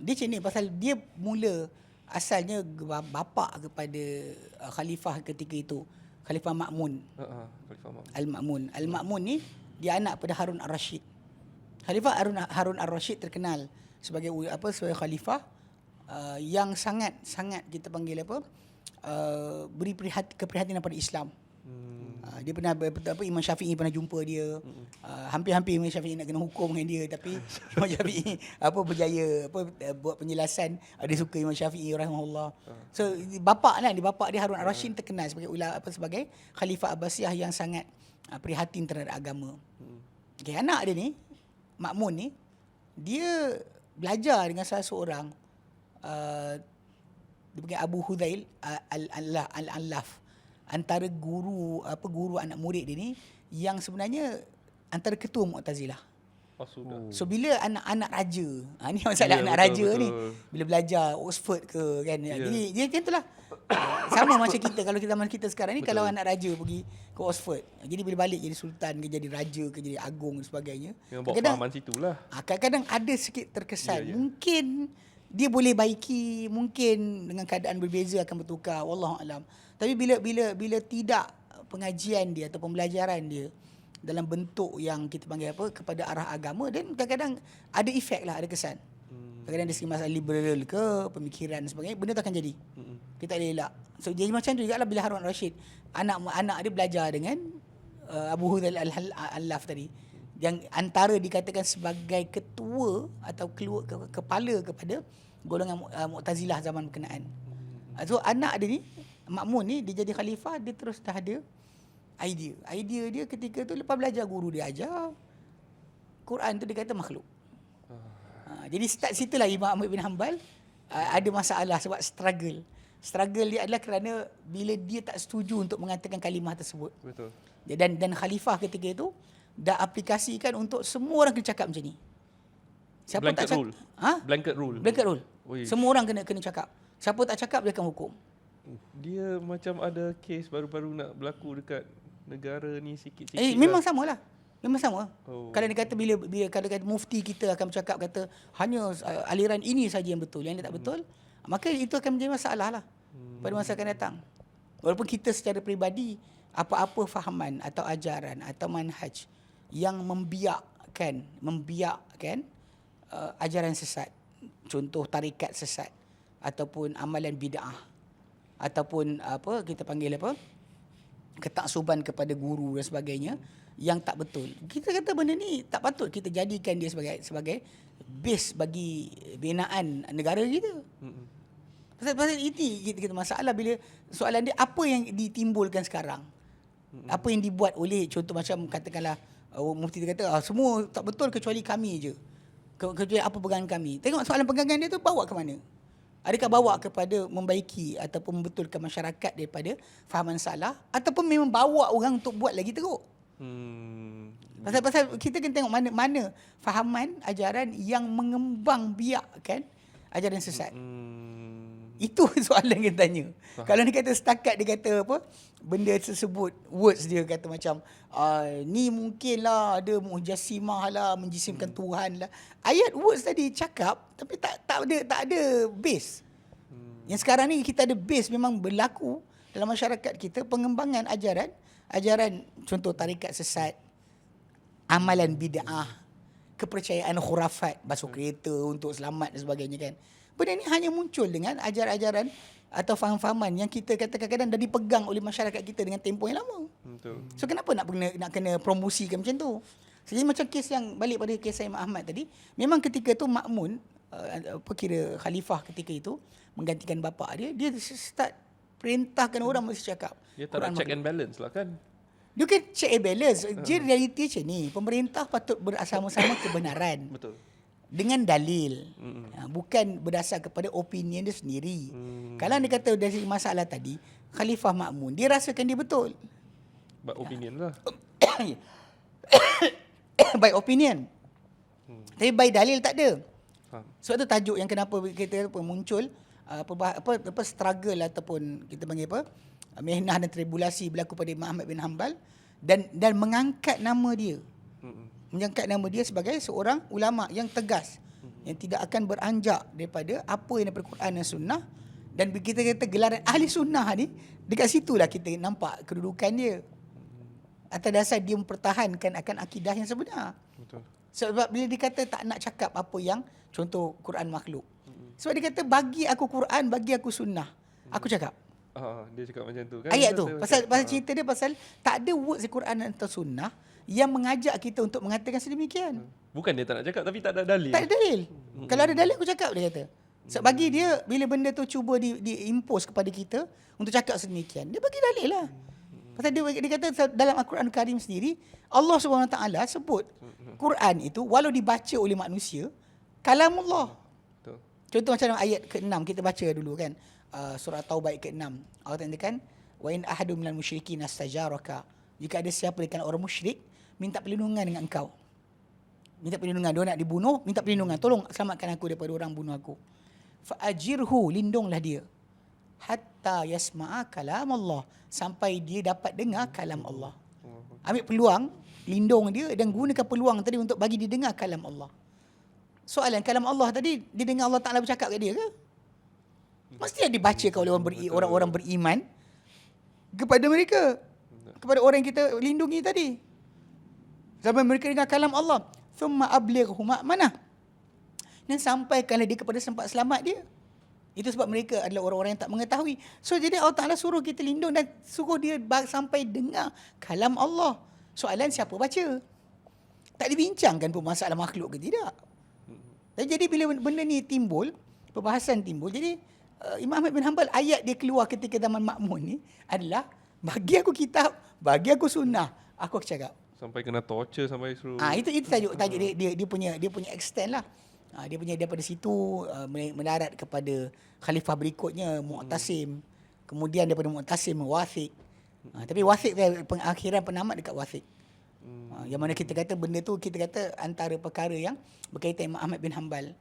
Dia macam ni pasal dia mula asalnya bapa kepada khalifah ketika itu, Khalifah Ma'mun. Khalifah Ma'mun. Al-Ma'mun. Al-Ma'mun ni dia anak pada Harun Ar-Rasyid. Khalifah Harun Ar-Rasyid terkenal sebagai sebagai khalifah yang sangat kita panggil beri keprihatinan pada Islam. Dia pernah Imam Syafi'i pernah jumpa dia. Hampir-hampir Imam Syafi'i nak kena hukum dengan dia, tapi Imam Syafi'i berjaya buat penjelasan. Dia suka Imam Syafi'i rahimahullah. So bapa dia Harun Ar-Rasyid terkenal sebagai sebagai khalifah Abbasiyah yang sangat prihatin terhadap agama. Okay, anak dia ni Ma'mun ni dia belajar dengan salah seorang dia panggil Abu Hudzail Al-Allaf, antara guru anak murid dia ni yang sebenarnya antara ketua Mu'tazilah. So bila anak-anak raja, ni masalah anak raja ni, bila belajar Oxford ke kan, jadi dia macam itulah. Sama macam kita, kalau zaman kita sekarang ni, kalau anak raja pergi ke Oxford, jadi bila balik jadi sultan ke, jadi raja ke, jadi agung dan sebagainya, kadang-kadang fahaman situlah. Kadang-kadang ada sikit terkesan. Mungkin dia boleh baiki, mungkin dengan keadaan berbeza akan bertukar, wallahu alam. Tapi bila tidak pengajian dia atau pembelajaran dia dalam bentuk yang kita panggil kepada arah agama, dan kadang-kadang ada efek lah, ada kesan. Kadang-kadang dari segi masalah liberal ke, pemikiran dan sebagainya, benda tu akan jadi. Kita tak boleh elak. So jadi macam tu juga lah bila Harun Ar-Rasyid, anak dia belajar dengan Abu Hudzail Al-Allaf tadi, yang antara dikatakan sebagai ketua atau kepala kepada golongan Mu'tazilah zaman berkenaan. So anak dia ni, Ma'mun ni, dia jadi khalifah, dia terus dah ada idea dia ketika tu, lepas belajar guru dia ajar Quran tu, dia kata makhluk. Jadi start situlah Imam Ahmad bin Hanbal ada masalah sebab struggle dia adalah kerana bila dia tak setuju untuk mengatakan kalimah tersebut. Betul. Dan khalifah ketika itu dah aplikasikan untuk semua orang kena cakap macam ni. Siapa Blanket tak cakap, rule. Blanket rule. Uish. Semua orang kena cakap. Siapa tak cakap dia akan hukum. Dia macam ada kes baru-baru nak berlaku dekat negara ni sikit-sikit. Memang samalah. Memang sama. Kalau dia kata bila kalau kata mufti kita akan bercakap kata hanya aliran ini saja yang betul, yang tak betul, maka itu akan menjadi masalah lah pada masa akan datang. Walaupun kita secara peribadi apa-apa fahaman atau ajaran atau manhaj yang membiakkan ajaran sesat, contoh tarikat sesat ataupun amalan bid'ah ataupun kita panggil ketaksuban kepada guru dan sebagainya yang tak betul, kita kata benda ni tak patut kita jadikan dia sebagai base bagi binaan negara kita. Pasal ini kita masalah bila soalan dia apa yang ditimbulkan sekarang. Apa yang dibuat oleh, contoh macam katakanlah mufti dia kata semua tak betul kecuali kami je. Kecuali apa pegangan kami. Tengok soalan pegangan dia tu bawa ke mana? Adakah bawa kepada membaiki ataupun membetulkan masyarakat daripada fahaman salah, ataupun memang bawa orang untuk buat lagi teruk? Pasal kita kena tengok mana fahaman ajaran yang mengembang biakkan ajaran sesat. Itu soalan kita tanya. Kalau dia kata setakat dia kata benda tersebut, words dia kata macam ni mungkinlah ada mujassimah lah, menjisimkan Tuhan lah. Ayat words tadi cakap tapi tak ada base. Yang sekarang ni kita ada base, memang berlaku dalam masyarakat kita pengembangan ajaran contoh tarikat sesat, amalan bid'ah, kepercayaan khurafat, basuh kereta untuk selamat dan sebagainya kan. Benda ni hanya muncul dengan ajaran-ajaran atau faham-fahaman yang kita kata kadang-kadang dah dipegang oleh masyarakat kita dengan tempoh yang lama. Betul. So kenapa nak kena promosikan macam tu? Jadi macam kes yang balik pada kes Imam Ahmad tadi, memang ketika tu Ma'mun kira khalifah ketika itu menggantikan bapa dia start perintahkan orang mesti cakap. Dia tak nak check and balance lah kan. Dia kan check and balance. Dia realiti macam ni, pemerintah patut bersama-sama kebenaran. Betul. Dengan dalil, bukan berdasar kepada opinion dia sendiri. Kalau dia kata dari masalah tadi, Khalifah Ma'mun, dia rasakan dia betul. By opinion lah. By opinion. Tapi by dalil tak ada. Sebab tu tajuk yang kenapa kita muncul struggle ataupun kita panggil mihnah dan tribulasi berlaku pada Imam Ahmad bin Hanbal, dan mengangkat nama dia. Mengangkat nama dia sebagai seorang ulama yang tegas yang tidak akan beranjak daripada apa yang daripada Quran dan Sunnah. Dan kita kata gelaran ahli sunnah ni, dekat situlah kita nampak kedudukan dia. Atas dasar dia mempertahankan akan akidah yang sebenar. Betul. Sebab bila dia kata tak nak cakap apa yang contoh Quran makhluk. Sebab dia kata bagi aku Quran, bagi aku sunnah. Aku cakap. Dia cakap macam tu kan. Ayat tu. Saya Pasal cerita dia pasal tak ada words di Quran atau sunnah yang mengajak kita untuk mengatakan sedemikian. Bukan dia tak nak cakap, tapi tak ada dalil. Tak ada dalil. Kalau ada dalil aku cakap, dia kata. Sebab bagi dia, bila benda tu cuba diimpose kepada kita untuk cakap sedemikian, dia bagi dalil lah. Pasal dia kata dalam Al-Quran Karim sendiri, Allah SWT sebut Quran itu walau dibaca oleh manusia, kalamullah. Betul. Contoh macam dalam ayat ke-6 kita baca dulu kan. Surah Taubah ayat ke-6. Allah katakan, wa in ahadun minal musyrikin astajaraka. Jika ada siapa di kalangan orang musyrik minta perlindungan dengan engkau. Minta perlindungan, dia nak dibunuh, minta perlindungan, tolong selamatkan aku daripada orang bunuh aku. Fa'ajirhu, lindunglah dia. Hatta yasma'a kalam Allah, sampai dia dapat dengar kalam Allah. Ambil peluang, lindung dia dan gunakan peluang tadi untuk bagi dia dengar kalam Allah. Soalan, kalam Allah tadi dia dengar Allah Ta'ala bercakap kat dia ke? Mesti dibacakan oleh orang-orang beriman kepada mereka, kepada orang yang kita lindungi tadi. Sampai mereka dengar kalam Allah. Thumma ablighu ma'manah, dan sampaikanlah dia kepada tempat selamat dia. Itu sebab mereka adalah orang-orang yang tak mengetahui. So jadi Allah Ta'ala suruh kita lindung dan suruh dia sampai dengar kalam Allah. Soalan, siapa baca? Tak dibincangkan pun masalah makhluk ke tidak. Dan jadi bila benda ni timbul, perbahasan timbul, jadi Imam Ahmad bin Hanbal, ayat dia keluar ketika zaman Ma'mun ni adalah, bagi aku kitab, bagi aku sunnah, aku cakap. Sampai kena torture, sampai suruh. Itu tajuk dia punya extend lah. Dia punya daripada situ mendarat kepada khalifah berikutnya Mu'tasim. Kemudian daripada Mu'tasim Wathiq. Tapi Wathiq pengakhiran penamat dekat Wathiq. Yang mana kita kata benda tu, kita kata antara perkara yang berkaitan Imam Ahmad bin Hanbal.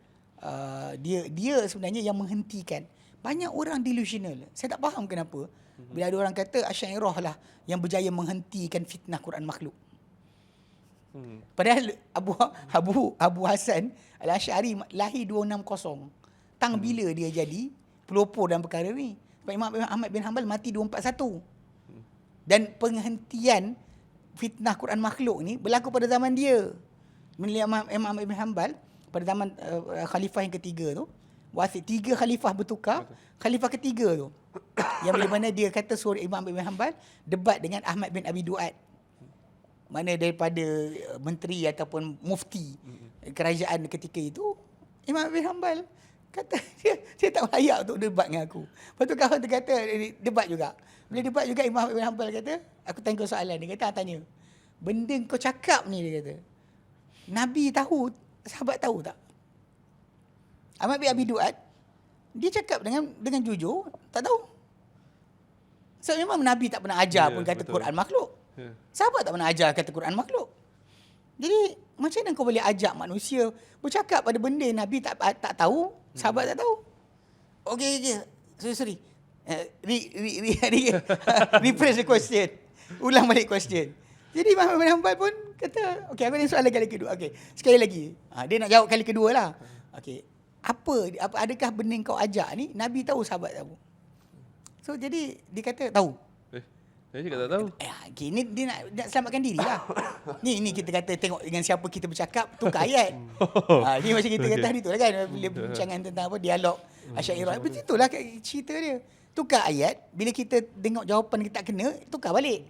Dia sebenarnya yang menghentikan. Banyak orang delusional. Saya tak faham kenapa bila ada orang kata Asy'ariyah lah yang berjaya menghentikan fitnah Quran makhluk. Padahal Abu Hasan Al-Asy'ari lahir 260. Tang bila dia jadi pelopor dalam perkara ni. Sebab Imam Ahmad bin Hanbal mati 241. Dan penghentian fitnah Quran makhluk ni berlaku pada zaman dia. Imam Ahmad bin Hanbal pada zaman khalifah yang ketiga tu, Wathiq, 3 khalifah bertukar. Khalifah ketiga tu yang bila mana dia kata suruh Imam bin Hanbal debat dengan Ahmad bin Abi Duat, mana daripada menteri ataupun mufti kerajaan ketika itu. Imam bin Hanbal kata dia tak layak untuk debat dengan aku. Lepas tu kawan tu kata debat juga. Bila debat juga, Imam bin Hanbal kata, aku tanya kau soalan. Dia kata, tanya, benda kau cakap ni, dia kata, Nabi tahu, sahabat tahu tak? Ahmad bin Abi Duat, dia cakap dengan jujur, tak tahu. So memang Nabi tak pernah ajar pun kata betul. Quran makhluk. Sahabat tak pernah ajar kata Quran makhluk. Jadi macam mana kau boleh ajak manusia bercakap pada benda yang Nabi tak tahu, sahabat tak tahu? Okey. Sorry. Rephrase the question. Ulang balik question. Jadi Imam bin Hanbal pun kata, okey, aku tanya soalan kali kedua. Okey, sekali lagi. Dia nak jawab kali kedua lah. Okey. Adakah benda yang kau ajak ni Nabi tahu, sahabat tahu? So jadi dia kata tahu. Saya cakap tak tahu. Okay, ni dia nak selamatkan diri lah. Ni kita kata tengok dengan siapa kita bercakap, tukar ayat. Ni macam kita kata hari tu lah kan, bila bincangan tentang apa, dialog Asy'ariyah. Begitulah cerita dia. Tukar ayat, bila kita tengok jawapan kita tak kena, tukar balik.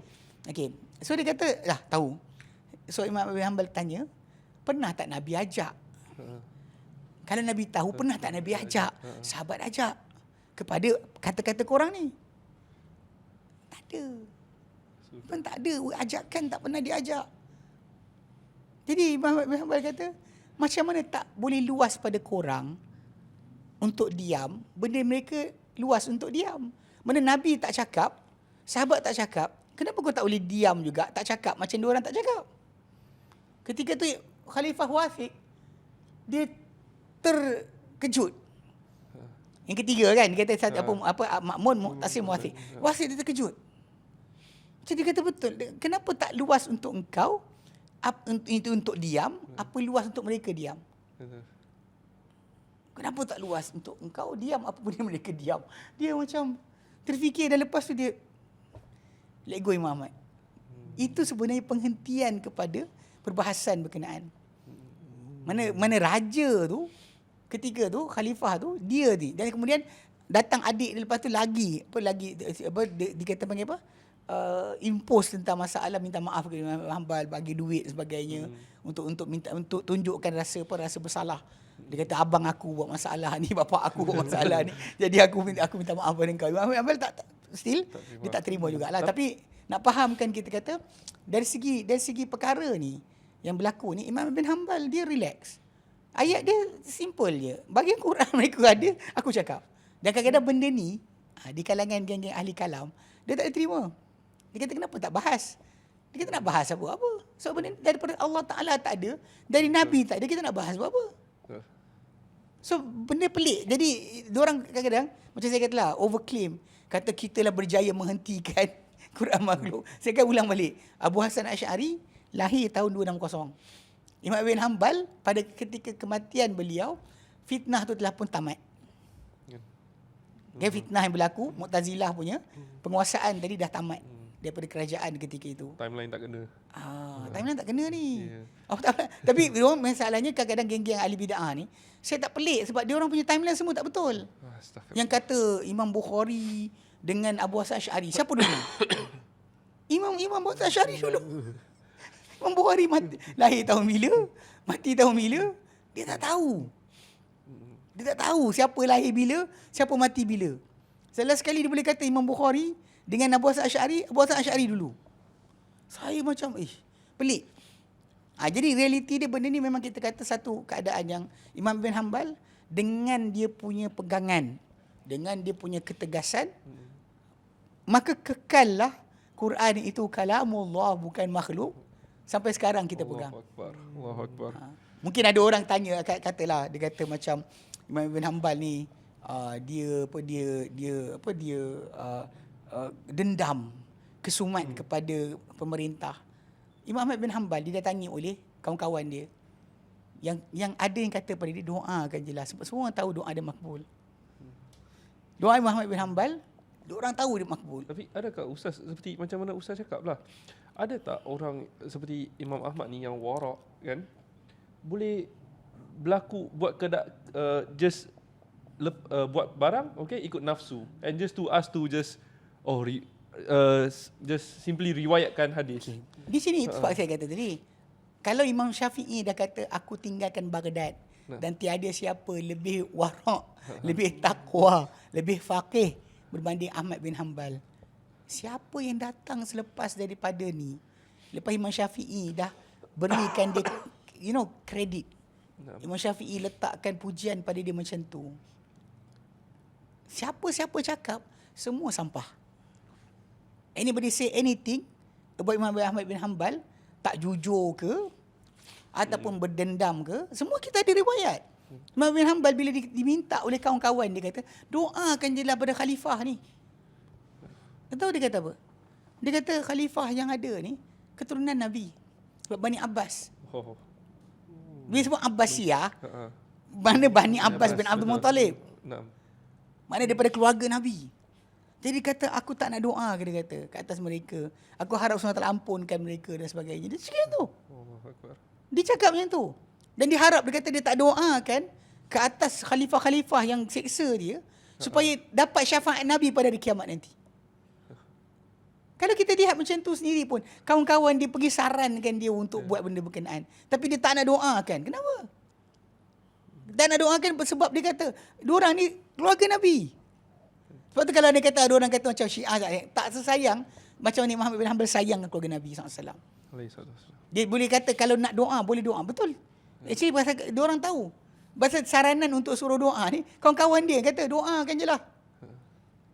Okay. So dia kata, tahu. So Imam Abi Hanbal tanya, pernah tak Nabi ajak? Kalau Nabi tahu, pernah tak Nabi ajak? Sahabat ajak kepada kata-kata korang ni? Tak ada. Pun tak ada. Ajakan tak pernah diajak. Jadi Imam Abi Hanbal kata, macam mana tak boleh luas pada korang untuk diam, benda mereka luas untuk diam. Mana Nabi tak cakap, sahabat tak cakap, kenapa kau tak boleh diam juga, tak cakap macam diorang tak cakap? Ketika tu Khalifah Wathiq, dia terkejut. Yang ketiga kan, dia kata Ma'mun, Mu'tasim, Wathiq. Wathiq dia terkejut. Jadi dia kata betul, kenapa tak luas untuk engkau, itu untuk diam, apa luas untuk mereka diam? Kenapa tak luas untuk engkau diam apa pun yang mereka diam. Dia macam terfikir dan lepas tu dia let go Imam Ahmad. Itu sebenarnya penghentian kepada perbahasan berkenaan. Mana raja tu ketika tu khalifah tu dia ni, dan kemudian datang adik dia lepas tu lagi dikata panggil apa, impose tentang masalah, minta maaf ke Imam Hanbal, bagi duit sebagainya untuk minta, untuk tunjukkan rasa bersalah. Dia kata abang aku buat masalah ni, bapak aku buat masalah ni, jadi aku minta maaf pada kau. Imam Hanbal still dia tak terima jugalah. Tapi nak fahamkan, kita kata dari segi perkara ni yang berlaku ni, Imam bin Hanbal dia relax. Ayat dia simple je. Bagi Quran mereka ada, aku cakap. Dan kadang-kadang benda ni di kalangan geng-geng ahli kalam, dia tak terima. Dia kata kenapa tak bahas? Dia kata nak bahas apa? So benda daripada Allah Ta'ala tak ada, dari Nabi tak ada, kita nak bahas apa? So benda pelik. Jadi diorang kadang-kadang macam saya katalah, overclaim, kata kita lah berjaya menghentikan Quran makhluk. Saya akan ulang balik. Abu Hasan Asy'ari lahir tahun 260. Imam bin Hanbal pada ketika kematian beliau, fitnah tu telah pun tamat. Okay, fitnah yang berlaku, Mu'tazilah punya penguasaan tadi dah tamat daripada kerajaan ketika itu. Timeline tak kena. Timeline tak kena ni. Yeah. Tapi masalahnya kadang-kadang geng-geng ahli bid'ah ni, saya tak pelik sebab dia orang punya timeline semua tak betul. Yang kata Imam Bukhari dengan Abu Hasan Asy'ari, siapa dulu? Imam Abu Hasan Asy'ari dulu. Imam Bukhari lahir tahun bila, mati tahun bila, dia tak tahu. Dia tak tahu siapa lahir bila, siapa mati bila. Salah sekali dia boleh kata Imam Bukhari dengan Abu Hasan Asy'ari dulu. Saya macam pelik. Jadi realiti dia, benda ni memang kita kata satu keadaan yang Imam bin Hanbal dengan dia punya pegangan, dengan dia punya ketegasan, maka kekallah Quran itu kalamullah, bukan makhluk. Sampai sekarang kita pegang. Allahu Akbar. Mungkin ada orang tanya, katalah, dia kata macam Imam bin Hanbal ni dia dendam, kesumat kepada pemerintah. Imam Ahmad bin Hanbal didatangi oleh kawan-kawan dia. Yang ada yang kata pada dia, doakan jelas. Sebab semua orang tahu doa dia makbul. Doa Imam Ahmad bin Hanbal, orang tahu dia makbul. Tapi adakah Ustaz, seperti macam mana Ustaz cakap lah, ada tak orang seperti Imam Ahmad ni yang warak kan, boleh berlaku buat buat barang, okay, ikut nafsu, and just to us to just just simply riwayatkan hadis. Di sini sebab saya kata tadi, kalau Imam Syafi'i dah kata aku tinggalkan Baghdad dan tiada siapa lebih warak, lebih takwa, lebih faqih berbanding Ahmad bin Hanbal, siapa yang datang selepas daripada ni, lepas Imam Syafi'i dah berikan dia kredit, Imam Syafi'i letakkan pujian pada dia macam tu, siapa-siapa cakap semua sampah. Anybody say anything about Imam Ahmad bin Hanbal, tak jujur ke ataupun berdendam ke, semua kita ada riwayat. Imam bin Hanbal bila diminta oleh kawan-kawan, dia kata doakan je lah pada khalifah ni. Tahu dia kata apa? Dia kata khalifah yang ada ni keturunan Nabi, sebab Bani Abbas. Bila sebut Abbasiyah, mana Bani Abbas bin Abdul Muttalib, mana daripada keluarga Nabi. Jadi kata aku tak nak doa, dia kata, ke atas mereka. Aku harap Allah Taala ampunkan mereka dan sebagainya. Dia cakap tu. Dia cakap macam tu. Dan dia harap, dia kata dia tak doakan ke atas khalifah-khalifah yang seksa dia, supaya dapat syafaat Nabi pada hari kiamat nanti. Kalau kita lihat macam tu sendiri pun, kawan-kawan dia pergi sarankan dia untuk buat benda berkenaan, tapi dia tak nak doakan. Kenapa? Tak nak doakan sebab dia kata diorang ni keluarga Nabi. Sebab tu kalau dia kata, ada orang kata macam Syiah tak sesayang macam ni Muhammad bin Hanbal sayang keluarga Nabi SAW. Dia boleh kata kalau nak doa, boleh doa. Betul. Actually pasal diorang tahu, pasal saranan untuk suruh doa ni, kawan-kawan dia kata doakan je lah.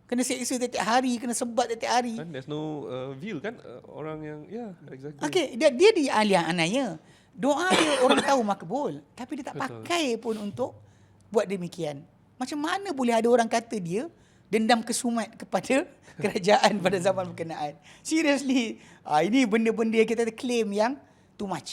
Kena seksa setiap hari, kena sebat setiap hari. And there's no view kan, orang yang exactly. Okay, dia di aliyah anaya. Doa dia orang tahu makbul, tapi dia tak pakai pun untuk buat demikian. Macam mana boleh ada orang kata dia dendam kesumat kepada kerajaan pada zaman berkenaan? Seriously, ini benda-benda yang kita claim yang too much.